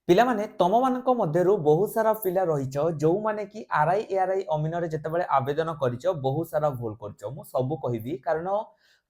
पिला माने तम मानक मध्यरु बहुत सारा पिला रहिछ जो माने कि आरआई एआरआई अमीन रे जेतेबेले आवेदन करिछ बहुत सारा भूल करिछ मु सब कहिबी कारण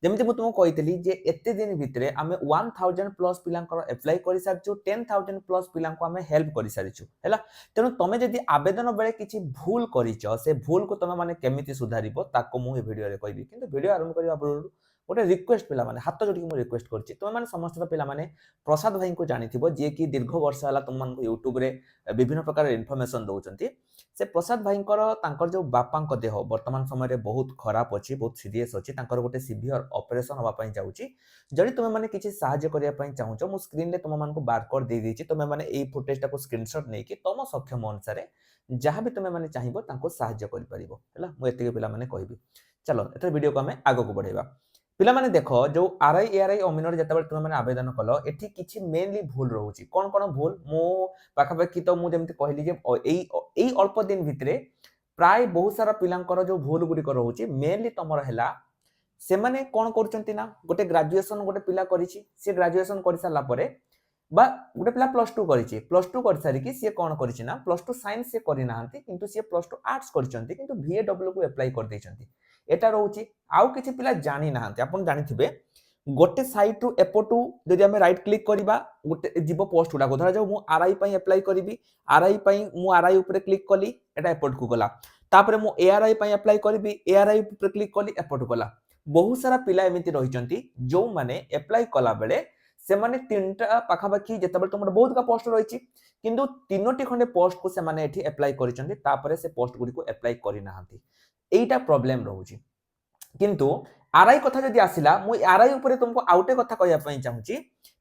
जेमिति मु तुमको कहितली जे एते दिन भितरे आमे 1000 प्लस पिलांकर अप्लाई करि सारछु 10000 प्लस पिलांको आमे हेल्प करि सारिछु हैला तेनु तमे जदि आवेदन बेले किछि भूल करिछ से भूल को तमे माने केमिति सुधारिबो ताको मु ए वीडियो रे कहिबी किंतु वीडियो आरंभ करिवा पूर्व गोटे रिक्वेस्ट पिला माने हाथ जोडी मु रिक्वेस्ट करछि तमे माने समस्त पिला माने प्रसाद भाई को जानिथिबो जे कि दीर्घ वर्ष हला तुम मन यूट्यूब रे विभिन्न प्रकार इन्फॉर्मेशन दउचंती से प्रसाद भाई तांकर जो बापा को देह वर्तमान समय रे बहुत खराब अछि बहुत सीरियस अछि तांकर गोटे सीवियर ऑपरेशन होबा पई जाउची जदि तुमे माने किछि सहाय्य करिया पई चाहुचो मु स्क्रीन रे तुम मन को बारकोड दे देछि तुमे माने एई फुटेज को स्क्रीनशॉट नै कि तम सक्षम अनुसार जहां भी तुमे माने चाहिबो तांको सहाय्य करि परिबो हैला मु एतिके पिला माने कहबी चलो एतर वीडियो को हमें आगो को बढ़ेबा पिला माने देखो जो आरआई एआरआई अमीन जतबे तुम माने आवेदन कलो एठी किछि मेनली भूल रहउची कोन भूल मो पाखापाखि तो मु जेमति कहली जे एई अल्प दिन भितरे प्राय बहुत सारा पिलांकर जो भूल गुडी को रहउची मेनली तमर हैला से माने कोन करचंती ना गोटे ग्रेजुएशन गोटे पिला करिछि से ग्रेजुएशन करि साला परे बा गोटे पिला प्लस 2 कर सारी कि से कोन करिछि ना प्लस 2 साइंस से करि नाहंती किंतु से प्लस 2 आर्ट्स करिसंती किंतु VAW को अप्लाई कर दैछंती एटा रहउची आउ किछि पिला जानि नाहंती आपण जानिथिबे गोटे साइट रु एपटू जदि हमें राइट क्लिक करिबा गोटे जीव पोस्ट गुडा धरा जाऊ मु आरआई पई अप्लाई करिवि आरआई पई मु आरआई ऊपर क्लिक कली एटा एपट को गला तापरे मु एआरआई पई अप्लाई करिवि एआरआई ऊपर क्लिक कली एपट गला बहुत सारा पिला एमिति रहिचंती जो माने अप्लाई कला बेले से माने तीनटा पाखापाखि जेतेबेले तुमर बहुत का पोस्ट रहिछि किंतु तीनोटी खंडे पोस्ट को से माने एठी अप्लाई करिचंती तापरे से पोस्ट गुडी को अप्लाई करि नाहंती एटा प्रॉब्लम रहउछि किंतु आरआई कथा जदि आसिला मु आरआई ऊपर तुमको आउटे कथा कहया पई चाहूची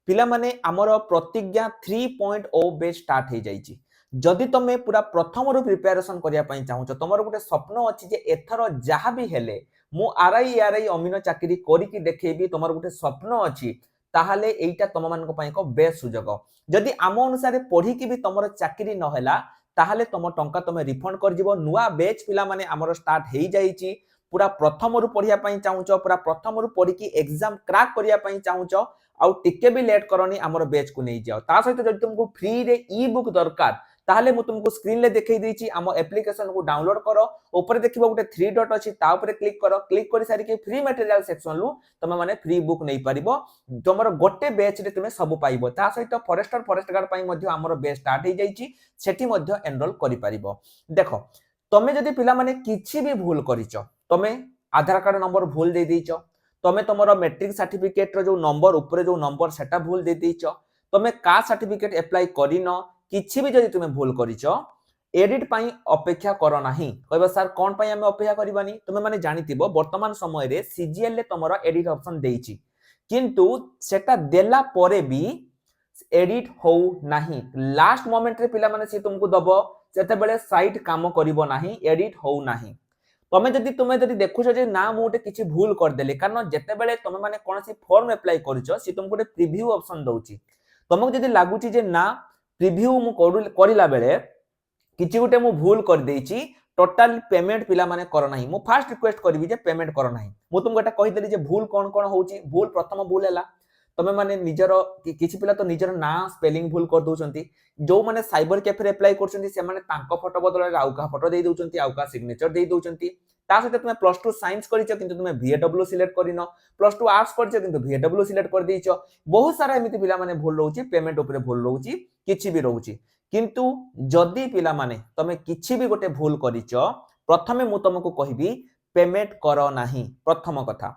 पिला माने हमर प्रतिज्ञा 3.0 बेस स्टार्ट हे जाईची जदि तमे पूरा प्रथम रु प्रिपरेशन करिया पई चाहूचो तमरो गुटे स्वप्न अछि जे एथरो जहा भी हेले मु आरआई अमीन चाकरी करी कि देखेबी तमरो गुटे स्वप्न अछि ताहाले एइटा तम मानको पई को बेस सुजोग जदि आम अनुसार पढी कि भी तमरो चाकरी न हैला ताहाले तम टंका तमे रिफंड कर जिवो नुवा बेच पिला माने हमर स्टार्ट हे जाईची पूरा प्रथम रु पढ़िया पई चाहूचो पूरा प्रथम रु पढ़ी कि एग्जाम क्रैक करिया पई चाहूचो आउ टिके भी लेट करनी हमर बैच को नै जाओ ता सहित जदि तुमको फ्री रे ई बुक दरकार ताहले मु तुमको स्क्रीन ले देखै दैछि हम एप्लीकेशन को डाउनलोड करो ऊपर देखिबो गुटे 3 डॉट अछि ता ऊपर क्लिक करो क्लिक करि सारी के फ्री मटेरियल सेक्शन लु तमे माने फ्री बुक नै परिबो तमरो गोटे बैच रे तुमे सब पाइबो ता सहित फॉरेस्ट गार्ड पई मध्ये हमर बैच स्टार्ट हे जाईछि सेठी मध्ये एनरोल करि परिबो देखो तमे जदि पिला माने किछि भी भूल करिचो तमे आधार कार्ड नंबर भूल दे दीचो तमे तमरो मैट्रिक सर्टिफिकेट रो जो नंबर ऊपर जो नंबर सेटा भूल दे दीचो तमे कास्ट सर्टिफिकेट अप्लाई करिनो किछि भी जदि तुमे भूल करिचो एडिट पई अपेक्षा करो नाही कहबा सर कोन पई हमें अपेक्षा करबानी तुमे माने जानितिबो वर्तमान समय रे सीजीएल ले तमरो एडिट ऑप्शन देइची किंतु सेटा देला परे भी एडिट हो नाही लास्ट मोमेंट रे पिला माने से तुमको दबो सेते बेले साइट काम करिवो नाही एडिट हो नाही तुमे जदि देखुछ जे ना मोटे किछि भूल कर देले कारण जते बेले तुमे माने कोनसी फॉर्म अप्लाई करिछो से तुमको प्रीव्यू ऑप्शन दउची तुमको जदि लागुची जे ना प्रीव्यू मु करिला बेले किछि गुटे मु भूल कर देइची टोटल पेमेंट पिला माने कर नाही मु फास्ट रिक्वेस्ट करबी जे पेमेंट कर नाही मु तुमको एटा कहि देली जे भूल कोन कोन होउची भूल प्रथम भूल हैला तमे माने निजर किछि पिला तो निजर ना स्पेलिंग भूल कर दोचंती जो माने साइबर कैफे अप्लाई करचंती से माने तांको फोटो बदल रे आउका फोटो दे दोचंती आउका सिग्नेचर दे दोचंती ता सहित तुमे प्लस 2 साइंस करिचो किंतु तुमे VAW सिलेक्ट करिनो प्लस 2 आर्ट्स करिचो किंतु VAW सिलेक्ट कर देइचो बहुत सारा एमिति पिला माने भूल रहउची पेमेंट ऊपर भूल रहउची किछि भी रहउची किंतु जदी पिला माने तमे किछि भी गोटे भूल करिचो प्रथमे मु तुमको कहिबी पेमेंट करो नाही प्रथम कथा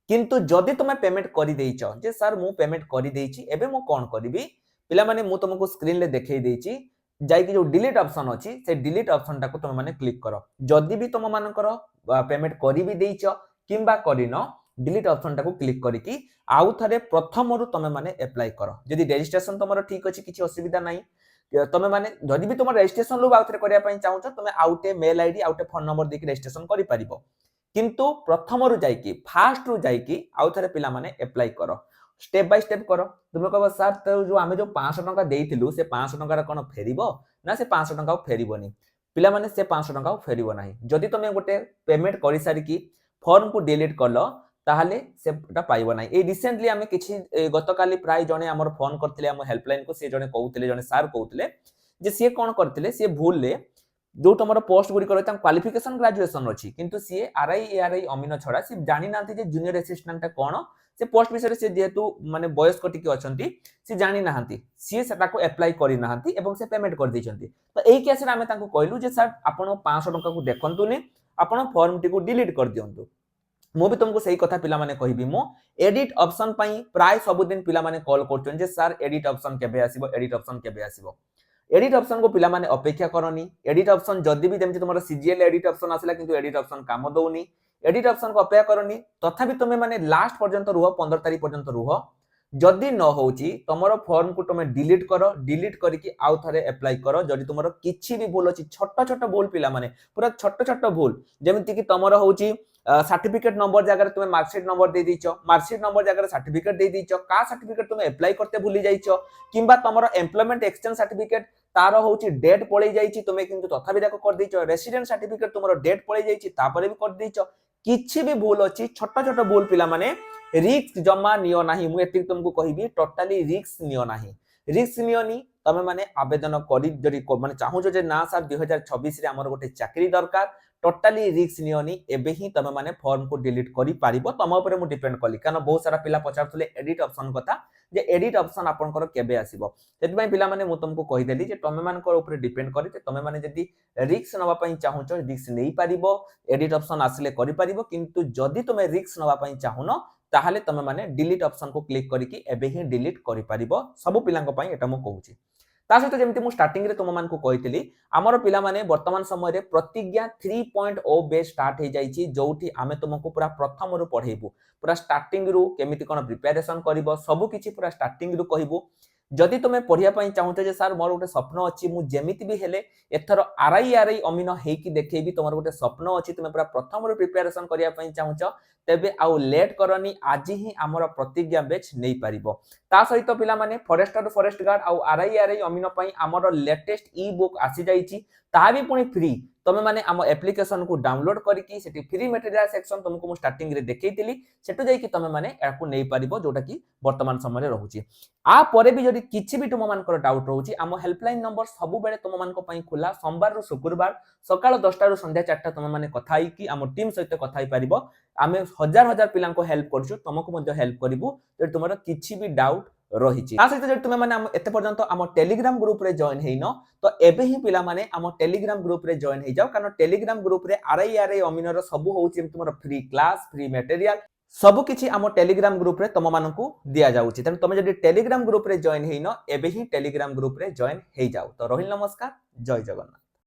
किंतु जदी तुमे पेमेंट करि देइचो जे सर मु पेमेंट करि देइची एबे मु कोन करिवि पिला माने मु तुमको स्क्रीन ले देखै देइची जाई कि जो डिलीट ऑप्शन अछि से डिलीट ऑप्शन टाको तुम माने क्लिक करो जदी भी तुम मानकर पेमेंट करि भी देइचो किंबा करिनो डिलीट ऑप्शन टाको क्लिक करी कि आउ थरे प्रथम रु तुम माने अप्लाई करो जदी रजिस्ट्रेशन तुमरो ठीक अछि किछि असुविधा नाही तुम माने जदी भी तुम रजिस्ट्रेशन लु आउथरे करिया पई चाहूचो तुम आउटे मेल आईडी आउटे फोन नंबर देकी रजिस्ट्रेशन करि परिबो किंतु प्रथम रु जाई कि फास्ट रु जाई कि आउथरे पिला माने अप्लाई करो स्टेप बाय स्टेप करो तुम कहबो सर तो जो आमे जो 500 टका देइथिलु से 500 टका कोन फेरिबो ना से 500 टका फेरिबोनी पिला माने से 500 टका फेरिबो नाही जदी तुमे गोटे पेमेंट करि सारी कि फॉर्म को डिलीट करलो ताहले सेटा पाइबो नाही। ए रिसेंटली आमे किछि गतकाली प्राय जणे हमर फोन करथिले हम हेल्पलाइन को, से जणे कहउथिले, जणे सर कहउथिले जे से कोन करथिले, से भूल ले जो तुमर पोस्ट गुडी करे क्वालिफिकेशन ग्रेजुएशन अछि, किंतु सी आरआई एआरआई अमीन छडा से जानि नांती जे जूनियर असिस्टेंट कोन, से पोस्ट विषय से जेहेतु माने वयस्क टिके अछंती, से जानि नाहंती, सी सेटा को अप्लाई करि नाहंती एवं से पेमेंट कर दैछंती। तो एई केस रे आमे तांको कहलु जे सर आपण 500 टका को देखंतुनी, आपण फॉर्म टी को डिलीट कर दियंतु। मु भी तुमको सही कथा पिला माने कहबी, मो एडिट ऑप्शन पई प्राय सब दिन पिला माने कॉल करछन जे सर एडिट ऑप्शन केबे आसीबो, एडिट ऑप्शन केबे आसीबो। एडिट ऑप्शन को पिला माने अपेक्षा करनी। एडिट ऑप्शन जदी भी जेमति तुमरा सीजीएल एडिट ऑप्शन आसिला, किंतु एडिट ऑप्शन काम दउनी। एडिट ऑप्शन को अपेक्षा करनी, तथापि तुमे माने लास्ट पर्यंत रुह, 15 तारिख पर्यंत रुह। जदी न होउची तमरो फॉर्म को तुमे डिलीट करो, डिलीट करिकि आउ थरे अप्लाई करो। जदी तुमरो किछि भी भूल अछि, छोट छोट भूल पिला माने पूरा छोट छोट भूल, जेमति कि तमरो होउची सर्टिफिकेट नंबर जगह तुम मार्कशीट नंबर दे दीचो, मार्कशीट नंबर जगह सर्टिफिकेट दे दीचो, का सर्टिफिकेट तुम अप्लाई करते भूली जाइचो, किंबा तमरो एम्प्लॉयमेंट एक्सचेंज सर्टिफिकेट तार होउची डेट पळै जाइची, तुमे किंतु तथापि देखो कर दीचो। रेसिडेंट सर्टिफिकेट तुमरो डेट पळै जाइची, तापरे भी कर दीचो। किछि भी भूल अछि, छोट छोट भूल पिला माने रिस्क जमा नियो नाही। मु एति तुमको कहिबी, टोटली रिस्क नियो नाही। रिस्क नियोनी, तमे माने आवेदन करी जरी माने चाहू जे ना सर 2026 रे हमर गोटे चाकरी दरकार, टोटली रिस्क नियोनी। एबे ही तमे माने फॉर्म को डिलीट करी पारिबो। तम ऊपर मु डिपेंड कली, कारण बहुत सारा पिला पचारथुले एडिट ऑप्शन कथा, जे एडिट ऑप्शन आपनकर केबे आसीबो। सेति पई पिला माने मु तुमको कहि देली जे तमे मानकर ऊपर डिपेंड करी, तमे माने जदी रिस्क नवा पई चाहूचो, रिस्क नै पारिबो, एडिट ऑप्शन आसिले करि पारिबो। किंतु जदी तमे रिस्क नवा पई चाहुनो, ताहले तमे माने डिलीट ऑप्शन को क्लिक करिकि एबे ही डिलीट करि पारिबो। सब पिलांक पई एटा मु कहूची। ता सहित जेमति मु स्टार्टिंग रे तुम मानकु कहितली, हमर पिला माने वर्तमान समय रे प्रतिज्ञा 3.0 बेस स्टार्ट हे जाईची, जोठी आमे तुमको पूरा प्रथम रु पढेबु, पूरा स्टार्टिंग रु केमिति कोन प्रिपरेशन करिवो, सब किछि पूरा स्टार्टिंग रु कहिबु। जदि तुमे पढिया पई चाहूते जे सर मोर गोटे स्वप्न अछि, मु जेमिति भी हेले एथरो आरआई अमीन हेकी देखेबी, तुमर गोटे स्वप्न अछि, तुमे पूरा प्रथम रु प्रिपरेशन करिया पई चाहूचो, तेबे आउ लेट करनी, आज ही हमर प्रतिज्ञा बेच नै पारिबो। ता सहित पिला माने फॉरेस्टर फॉरेस्ट गार्ड आउ आरआई अमीन पई हमर लेटेस्ट ई बुक आसी जाईची, ता भी पुनी फ्री। तमे माने आम एप्लिकेशन को डाउनलोड करिकि सेठी फ्री मटेरियल सेक्शन तुमको मु स्टार्टिंग रे देखैतिली, सेटु जाई कि तमे माने याकू नै पारिबो, जोटा कि वर्तमान समय रे रहूची। आ परे भी जदि किछि भी तुम मानकर डाउट रहूची, आम हेल्पलाइन नंबर सब बेले तुम मानको पई खुला, सोमवार रु शुक्रवार सकाळ 10टा रु संध्या 4टा तुम माने कथा होई कि आम टीम सहित कथा होई पारिबो। आमे हजार हजार पिलां को हेल्प करछु, तुमको मध्ये हेल्प करिवु जे तुमरो किछि भी डाउट रहिछि। ता सहित जदि तुमे माने एते पर्यंत आम टेलीग्राम ग्रुप रे जॉइन हेइनो, तो एबे ही पिला माने आम टेलीग्राम ग्रुप रे जॉइन हे जाओ, कारण टेलीग्राम ग्रुप रे आरआई अमीनर सब होउछि तुमरो फ्री क्लास, फ्री मटेरियल सब किछि आम टेलीग्राम ग्रुप रे तुम मानकु दिया जाउछि। तने तुमे जदि टेलीग्राम ग्रुप रे जॉइन हेइनो, एबे ही टेलीग्राम ग्रुप रे जॉइन हे जाओ। तो रोहिल नमस्कार, जय जगन्नाथ।